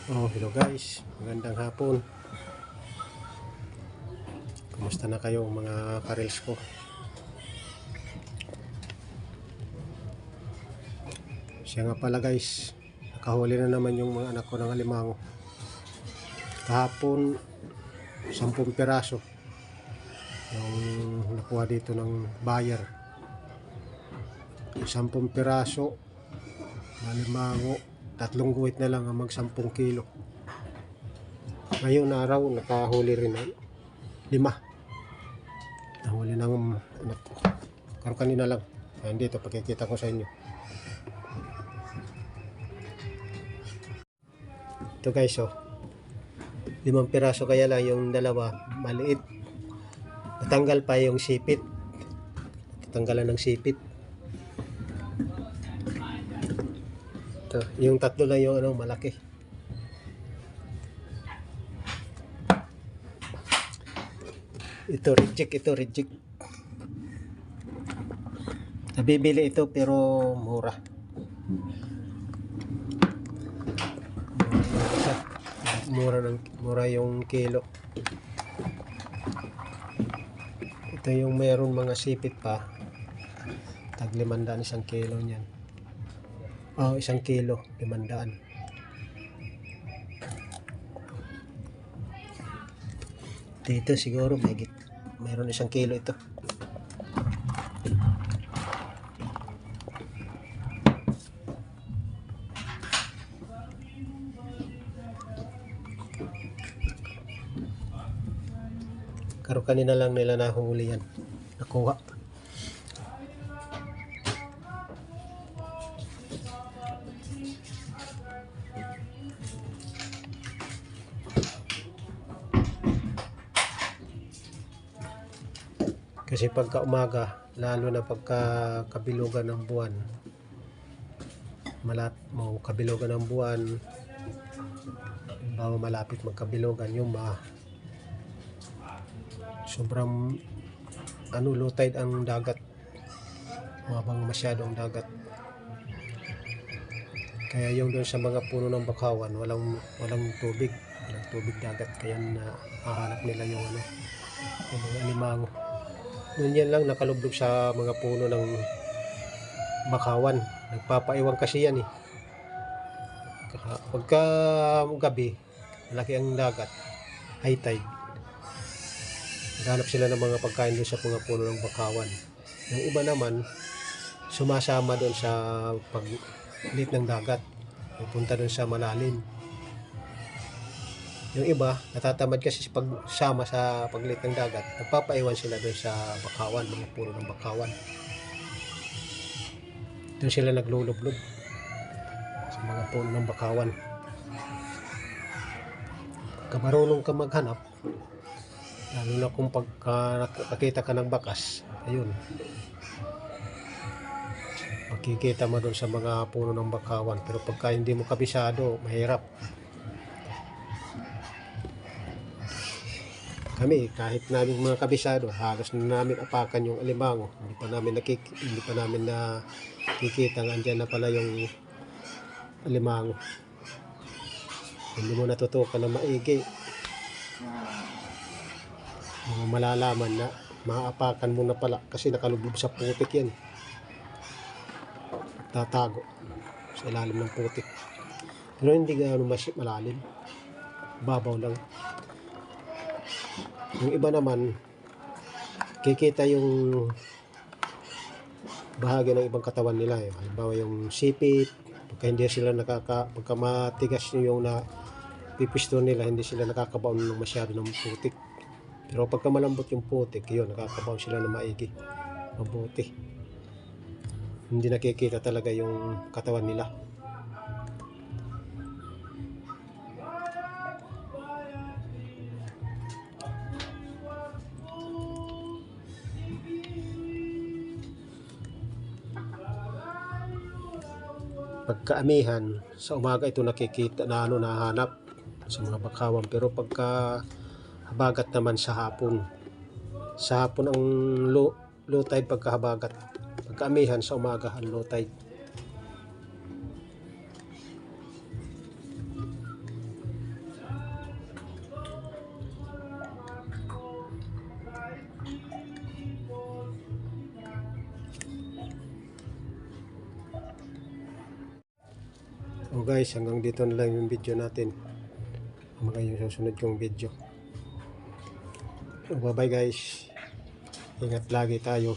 Hello guys, magandang hapon. Kumusta na kayo mga karels ko? Siya nga pala guys, nakahuli na naman yung mga anak ko ng alimango. Kahapon, 10 piraso yung nakuha dito ng buyer. 10 piraso na alimango, 3 guhit na lang ang mag 10 kilo. Ngayon araw, nakahuli rin na 5. Nahuli ng anak ko. Karon kanina lang. Ayan dito, pakikita ko sa inyo. Ito guys, 5 piraso kaya lang, yung dalawa maliit. Natanggal pa yung sipit. Tatanggalan ng sipit. Ito, yung 3 lang yung malaki. Ito reject. Nabibili ito pero mura. Mura yung kilo. Ito yung mayroon mga sipit pa. Tag 500 isang kilo niyan. Isang kilo 500. Dito siguro mayroon isang kilo ito. Karo kanina lang nila nahuli yan. Nakuha. Kasi pagka umaga, lalo na pagka kabilugan ng buwan, kabilugan ng buwan, bago malapit magkabilugan, yung sobrang low tide ang dagat, mabang masyado ang dagat, kaya yung doon sa mga puno ng bakawan walang tubig dagat, kaya nahahanap nila yung mga alimango. Doon yan lang nakalublog sa mga puno ng bakawan, nagpapaiwan kasi yan pagka gabi malaki ang dagat, high tide, naghanap sila ng mga pagkain doon sa mga puno ng bakawan. Yung iba naman sumasama doon sa paglit ng dagat, pupunta doon sa malalim. Yung iba natatamad kasi sa pagsama sa paglit ng dagat, nagpapaiwan sila doon sa bakawan, mga puno ng bakawan. Doon sila naglulublob sa mga puno ng bakawan. Pagka marunong ka maghanap, lalo na kung pagka nakita ka ng bakas, ayun, makikita mo doon sa mga puno ng bakawan. Pero pagka hindi mo kabisado, mahirap. Kami, kahit namin mga kabisado, halos na namin apakan yung alimango. Hindi pa namin nakikita nga andyan na pala yung alimango. Hindi mo natutukan na maigi, malalaman na maapakan mo na pala kasi nakalubog sa putik yan. Tatago sa ilalim ng putik. Pero hindi gaano malalim, babaw lang. Yung iba naman kikita yung bahagi ng ibang katawan nila, halimbawa yung sipit. Pagka hindi sila pagka matigas yung pipisto nila, hindi sila nakakabaon ng masyado ng putik. Pero pagka malambot yung putik, yun, nakakabaon sila ng maigi, mabuti. Hindi nakikita talaga yung katawan nila. Pagkaamihan, sa umaga ito nakikita na nahanap sa mga bakawan. Pero pagka habagat naman sa hapon ang low tide. Pagkahabagat, pagkaamihan sa umaga ang low tide. O guys, hanggang dito na lang yung video natin. Mga yung susunod kong video. Bye bye guys. Ingat lagi tayo.